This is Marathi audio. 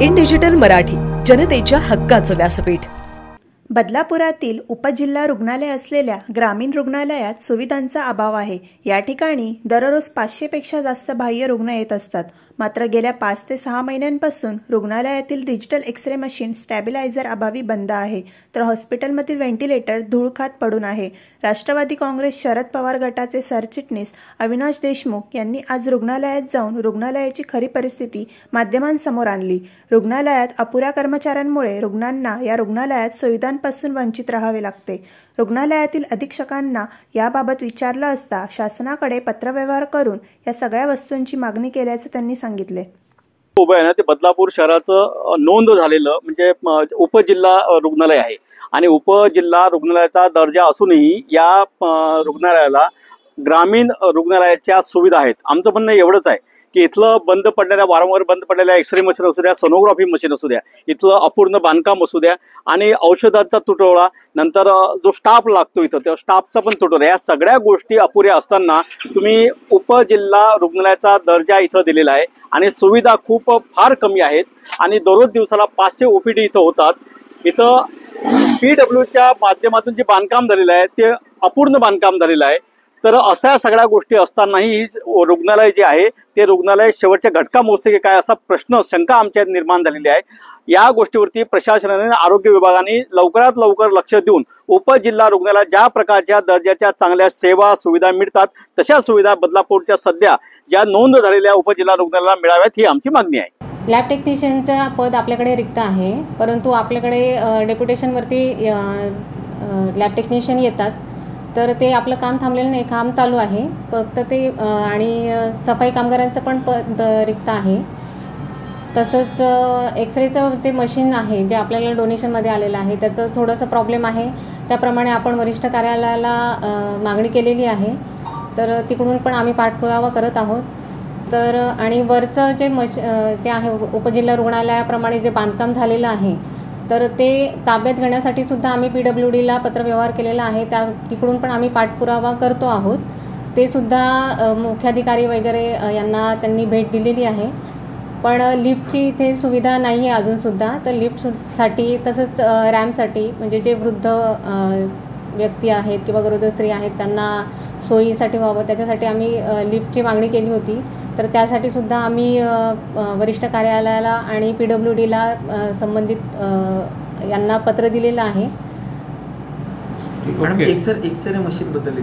इन डिजिटल मराठी, जनतेच्या हक्काचं व्यासपीठ। बदलापुरातील उपजिल्हा रुग्णालय असलेल्या ग्रामीण रुग्णालयात सुविधांचा अभाव आहे। या ठिकाणी दररोज 500 पेक्षा जास्त बाह्य रुग्ण येत असतात। मात्र गेल्या 5 ते 6 महिन्यांपासून रुग्णालयातील डिजिटल एक्स-रे मशीन स्टॅबिलायझर अभावी बंद आहे, तर हॉस्पिटलमधील व्हेंटिलेटर धूळ खात पडून आहे। राष्ट्रवादी काँग्रेस शरद पवार गटाचे सरचिटणीस अविनाश देशमुख यांनी आज रुग्णालयात जाऊन रुग्णालयाची खरी परिस्थिती माध्यमांसमोर आणली। रुग्णालयात अपुऱ्या कर्मचाऱ्यांमुळे रुग्णांना या रुग्णालयात सुविधांपासून वंचित राहावे लागते। रुग्णालयातील अधीक्षकांना याबाबत विचारलं असता शासनाकडे पत्रव्यवहार करून या सगळ्या वस्तूंची मागणी केल्याचे त्यांनी सांगितले। उभं आहे ना ते बदलापूर शहराचं नोंद झालेलं म्हणजे उपजिल्हा रुग्णालय आहे आणि उपजिल्हा रुग्णालयाचा दर्जा असूनही या रुग्णालयाला ग्रामीण रुग्णालयाच्या सुविधा आहेत। आमचं म्हणणं एवढंच आहे की इथलं बंद पडलेल्या वारंवार बंद पडलेल्या एक्सरे मशीन असू द्या, सोनोग्राफी मशीन असू द्या, इथलं अपूर्ण बांधकाम असू द्या आणि औषधांचा तुटवडा, नंतर जो स्टाफ लागतो इथं त्या स्टाफचा पण तुटवडा, या सगळ्या गोष्टी अपुऱ्या असताना तुम्ही उपजिल्हा रुग्णालयाचा दर्जा इथं दिलेला आहे आणि सुविधा खूप फार कमी आहेत आणि दररोज दिवसाला 500 ओपीडी इथं होतात। इथं PWच्या माध्यमातून जे बांधकाम झालेलं आहे ते अपूर्ण बांधकाम झालेलं आहे। तर अशा सगळ्या गोष्टी असतानाही रुग्णालय जे आहे ते रुग्णालय शेवटच्या घटका मोजते की काय असा प्रश्न शंका आमच्यात निर्माण झालेली आहे। या गोष्टीवरती प्रशासनाने आरोग्य विभागाने लवकरात लवकर लक्ष देऊन उपजिल्हा रुग्णालयात ज्या प्रकारच्या दर्जाच्या चांगल्या सेवा सुविधा मिळतात तशा सुविधा बदलापूरच्या सध्या ज्या नोंद झालेल्या उपजिल्हा रुग्णालयाला मिळाव्यात ही आमची मागणी आहे। लॅब टेक्निशियनचं पद आपल्याकडे रिक्त आहे, परंतु आपल्याकडे डेप्युटेशनवरती लॅब टेक्निशियन येतात, तर ते आपलं काम थांबलेलं नाही, काम चालू आहे फक्त ते आणि सफाई कामगारांचं पण पद रिक्त आहे। तसंच एक्सरेचं जे मशीन आहे जे आपल्याला डोनेशनमध्ये आलेलं आहे त्याचं थोडंसं प्रॉब्लेम आहे, त्याप्रमाणे आपण वरिष्ठ कार्यालयाला मागणी केलेली आहे, तर तिकडून पण आम्ही पाठपुरावा करत आहोत। तर आणि वरचं जे आहे उपजिल्हा रुग्णालयाप्रमाणे जे बांधकाम झालेलं आहे तर ते ताब्यात घेण्यासाठी सुद्धा आम्ही PWDला पत्रव्यवहार केलेला आहे, तिकडून पण आम्ही पाठपुरावा करतो आहोत। ते सुद्धा मुख्याधिकारी वगैरे यांना त्यांनी भेट दिलेली आहे, पण लिफ्टची इथे सुविधा नाही आहे अजूनसुद्धा। तर लिफ्टसाठी तसंच रॅम्पसाठी म्हणजे जे वृद्ध व्यक्ती आहेत किंवा गरोदर स्त्री आहेत त्यांना सोयीसाठी व्हावं त्याच्यासाठी आम्ही लिफ्टची मागणी केली होती, तर त्यासाठी सुद्धा आम्ही वरिष्ठ कार्यालयाला आणि PWDला संबंधित यांना पत्र दिलेलं आहे। मॅडम एक्सरे मशीन बद्दल